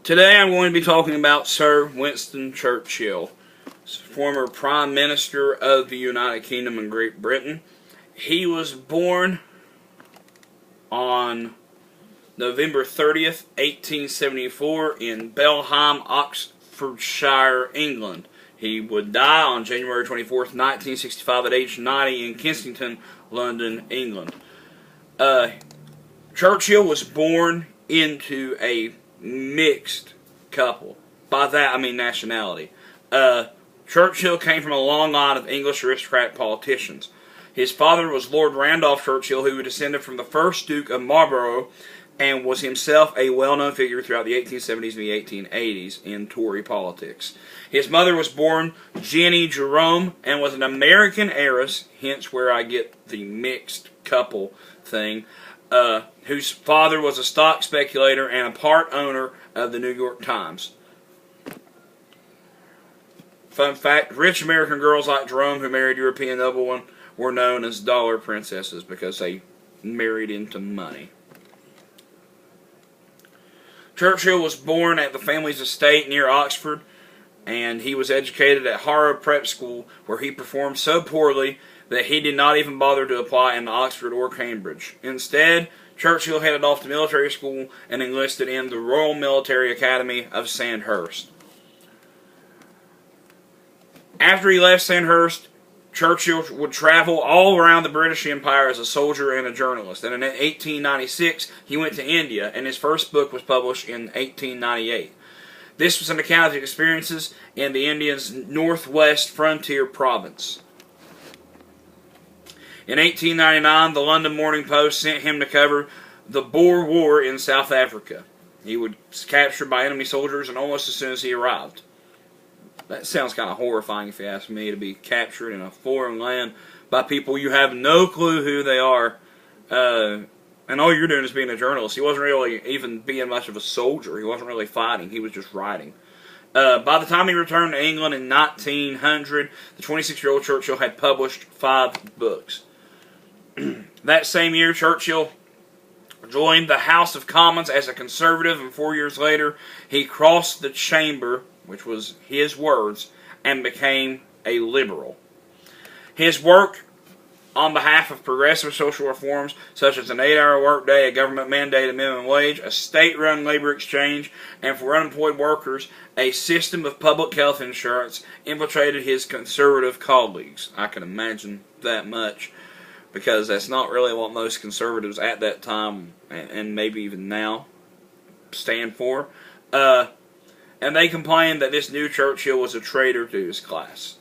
Today I'm going to be talking about Sir Winston Churchill, former Prime Minister of the United Kingdom and Great Britain. He was born on November 30th, 1874 in Belheim, Oxfordshire, England. He would die on January 24th, 1965 at age 90 in Kensington, London, England. Churchill was born into a mixed couple. By that I mean nationality. Churchill came from a long line of English aristocratic politicians. His father was Lord Randolph Churchill, who descended from the first Duke of Marlborough and was himself a well-known figure throughout the 1870s and the 1880s in Tory politics. His mother was born Jenny Jerome and was an American heiress, hence where I get the mixed couple thing, whose father was a stock speculator and a part owner of the New York Times. Fun fact, rich American girls like Jerome who married European noblemen were known as dollar princesses because they married into money. Churchill was born at the family's estate near Oxford, and he was educated at Harrow Prep School, where he performed so poorly that he did not even bother to apply in Oxford or Cambridge. Instead, Churchill headed off to military school and enlisted in the Royal Military Academy of Sandhurst. After he left Sandhurst, Churchill would travel all around the British Empire as a soldier and a journalist. And in 1896, he went to India, and his first book was published in 1898. This was an account of his experiences in the India's northwest frontier province. In 1899, the London Morning Post sent him to cover the Boer War in South Africa. He was captured by enemy soldiers and almost as soon as he arrived. That sounds kind of horrifying if you ask me, to be captured in a foreign land by people you have no clue who they are, and all you're doing is being a journalist. He wasn't really even being much of a soldier. He wasn't really fighting. He was just writing. By the time he returned to England in 1900, the 26-year-old Churchill had published 5 books. That same year, Churchill joined the House of Commons as a Conservative, and 4 years later, he crossed the chamber, which was his words, and became a liberal. His work on behalf of progressive social reforms, such as an 8-hour workday, a government-mandated minimum wage, a state-run labor exchange, and for unemployed workers, a system of public health insurance, infiltrated his conservative colleagues. I can imagine that much, because that's not really what most conservatives at that time, and maybe even now, stand for. And they complained that this new Churchill was a traitor to his class.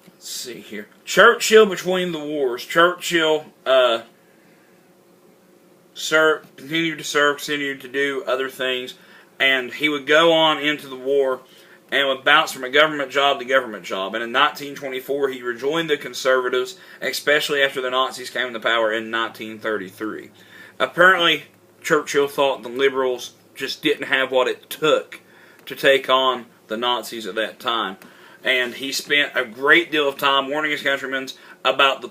Let's see here. Churchill between the wars. Churchill continued to serve, continued to do other things, and he would go on into the war and would bounce from a government job to government job. And in 1924, he rejoined the Conservatives, especially after the Nazis came to power in 1933. Apparently, Churchill thought the liberals just didn't have what it took to take on the Nazis at that time. And he spent a great deal of time warning his countrymen about the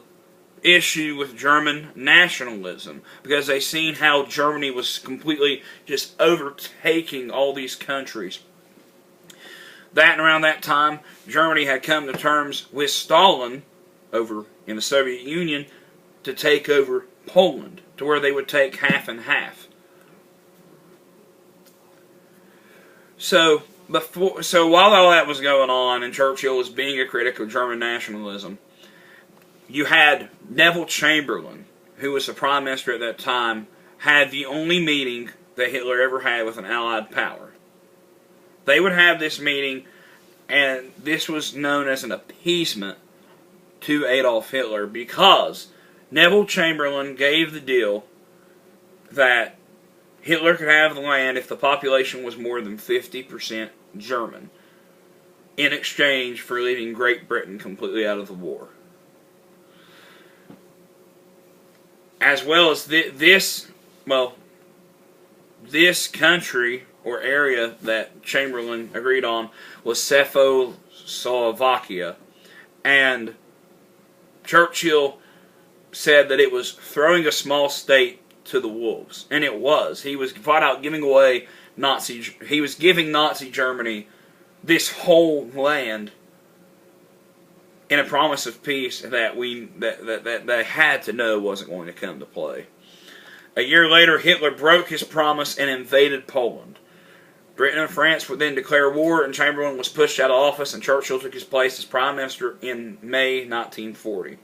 issue with German nationalism, because they seen how Germany was completely just overtaking all these countries. That and around that time, Germany had come to terms with Stalin over in the Soviet Union to take over Poland, to where they would take half and half. So while all that was going on and Churchill was being a critic of German nationalism, you had Neville Chamberlain, who was the Prime Minister at that time, had the only meeting that Hitler ever had with an Allied power. They would have this meeting, and this was known as an appeasement to Adolf Hitler, because Neville Chamberlain gave the deal that Hitler could have the land if the population was more than 50% German, in exchange for leaving Great Britain completely out of the war. As well as this country or area that Chamberlain agreed on was Czechoslovakia, and Churchill said that it was throwing a small state to the wolves. And it was. He was flat out giving away he was giving Nazi Germany this whole land in a promise of peace that they had to know wasn't going to come to play. A year later, Hitler broke his promise and invaded Poland. Britain and France would then declare war, and Chamberlain was pushed out of office, and Churchill took his place as Prime Minister in May 1940.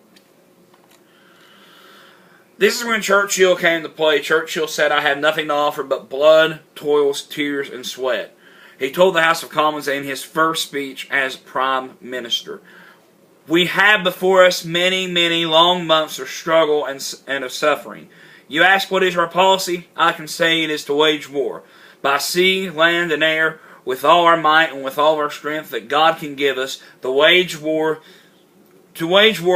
This is when Churchill came to play. Churchill said, "I have nothing to offer but blood, toils, tears, and sweat." He told the House of Commons in his first speech as Prime Minister, "We have before us many, many long months of struggle and of suffering. You ask what is our policy? I can say it is to wage war. By sea, land, and air, with all our might and with all our strength that God can give us, to wage war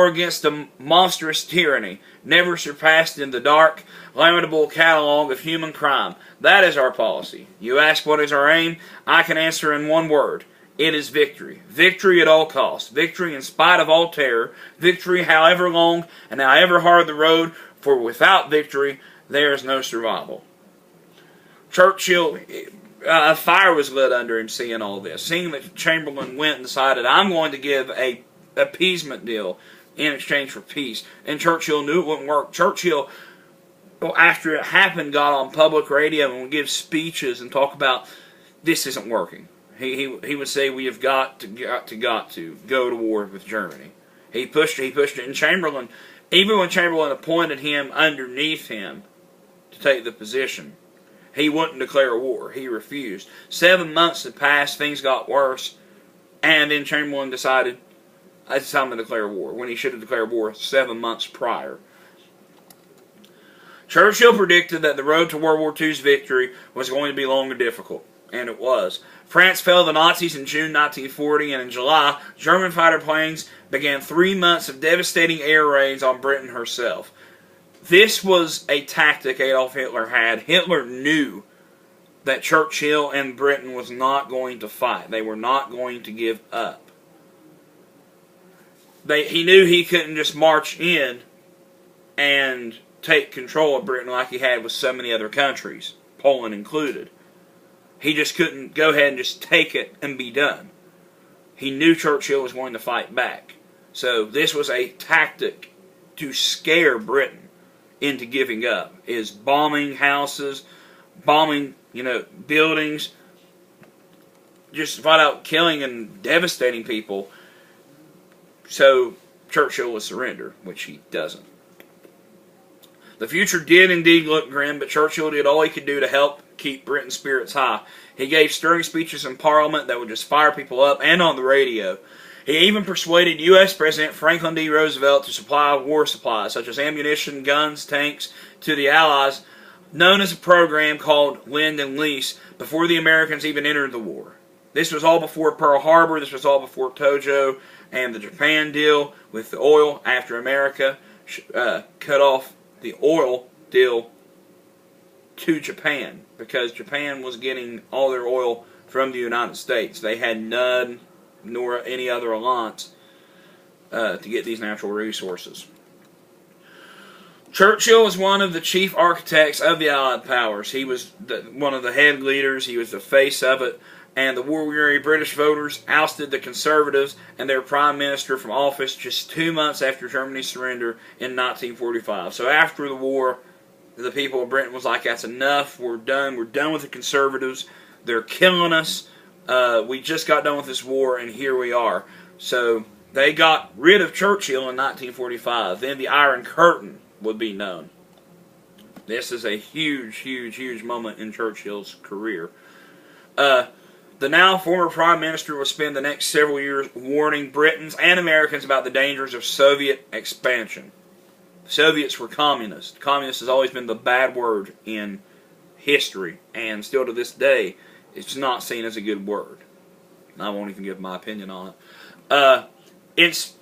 against a monstrous tyranny, never surpassed in the dark, lamentable catalogue of human crime. That is our policy. You ask what is our aim? I can answer in one word. It is victory. Victory at all costs. Victory in spite of all terror. Victory however long and however hard the road, for without victory there is no survival." Churchill, a fire was lit under him seeing all this. Seeing that Chamberlain went and decided, "I'm going to give a appeasement deal in exchange for peace." And Churchill knew it wouldn't work. Churchill, after it happened, got on public radio and would give speeches and talk about, this isn't working. He would say, we have got to go to war with Germany. He pushed it. And Chamberlain, even when Chamberlain appointed him underneath him to take the position, he wouldn't declare war. He refused. 7 months had passed, things got worse, and then Chamberlain decided, it's time to declare war, when he should have declared war 7 months prior. Churchill predicted that the road to World War II's victory was going to be long and difficult, and it was. France fell to the Nazis in June 1940, and in July, German fighter planes began 3 months of devastating air raids on Britain herself. This was a tactic Adolf Hitler had. Hitler knew that Churchill and Britain was not going to fight. They were not going to give up. He knew he couldn't just march in and take control of Britain like he had with so many other countries, Poland included. He just couldn't go ahead and just take it and be done. He knew Churchill was going to fight back. So this was a tactic to scare Britain into giving up, is bombing houses, bombing, buildings, just flat out killing and devastating people. So Churchill would surrender, which he doesn't. The future did indeed look grim, but Churchill did all he could do to help keep Britain's spirits high. He gave stirring speeches in Parliament that would just fire people up, and on the radio. He even persuaded U.S. President Franklin D. Roosevelt to supply war supplies, such as ammunition, guns, tanks, to the Allies, known as a program called Lend and Lease, before the Americans even entered the war. This was all before Pearl Harbor, this was all before Tojo, and the Japan deal with the oil after America cut off the oil deal to Japan, because Japan was getting all their oil from the United States. They had none, nor any other alliance to get these natural resources. Churchill was one of the chief architects of the Allied powers. He was one of the head leaders. He was the face of it. And the war-weary British voters ousted the Conservatives and their Prime Minister from office just 2 months after Germany's surrender in 1945. So after the war, the people of Britain was like, that's enough. We're done. We're done with the Conservatives. They're killing us. We just got done with this war, and here we are. So they got rid of Churchill in 1945. Then the Iron Curtain would be known. This is a huge, huge, huge moment in Churchill's career. The now former Prime Minister will spend the next several years warning Britons and Americans about the dangers of Soviet expansion. The Soviets were communist. Communist has always been the bad word in history, and still to this day, it's not seen as a good word. I won't even give my opinion on it. It's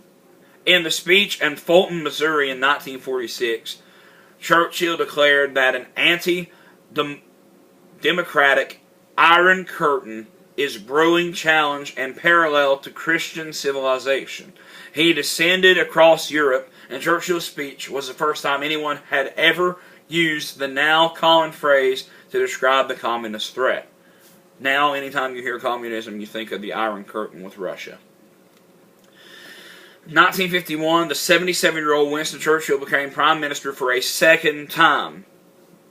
in the speech in Fulton, Missouri in 1946, Churchill declared that an anti-democratic Iron Curtain is brewing challenge and parallel to Christian civilization. He descended across Europe, and Churchill's speech was the first time anyone had ever used the now common phrase to describe the communist threat. Now, anytime you hear communism, you think of the Iron Curtain with Russia. 1951, the 77-year-old Winston Churchill became Prime Minister for a second time.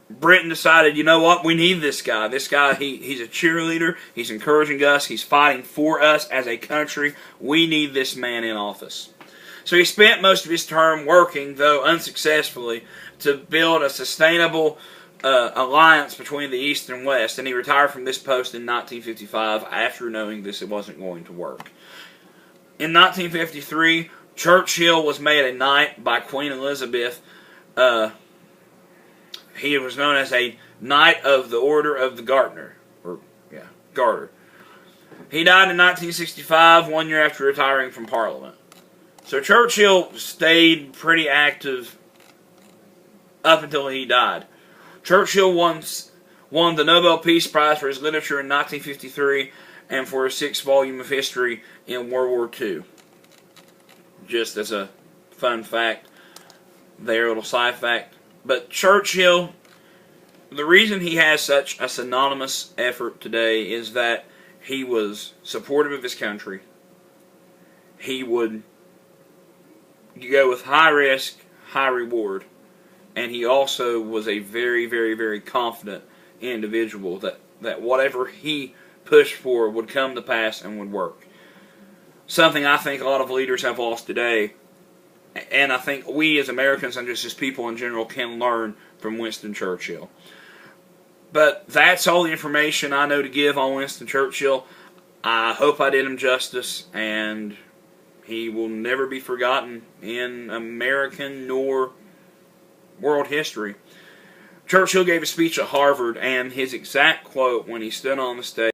Britain decided, you know what, we need this guy. This guy, he's a cheerleader. He's encouraging us. He's fighting for us as a country. We need this man in office. So he spent most of his term working, though unsuccessfully, to build a sustainable alliance between the East and West, and he retired from this post in 1955 after knowing this wasn't going to work. In 1953, Churchill was made a knight by Queen Elizabeth. He was known as a Knight of the Order of the Garter. He died in 1965, 1 year after retiring from Parliament. So Churchill stayed pretty active up until he died. Churchill won the Nobel Peace Prize for his literature in 1953 and for a 6th volume of history in World War II. Just as a fun fact, there, a little side fact. But Churchill, the reason he has such a synonymous effort today is that he was supportive of his country. He would go with high risk, high reward. And he also was a very, very, very confident individual that whatever he pushed for would come to pass and would work. Something I think a lot of leaders have lost today, and I think we as Americans and just as people in general can learn from Winston Churchill. But that's all the information I know to give on Winston Churchill. I hope I did him justice, and he will never be forgotten in American nor world history. Churchill gave a speech at Harvard, and his exact quote when he stood on the stage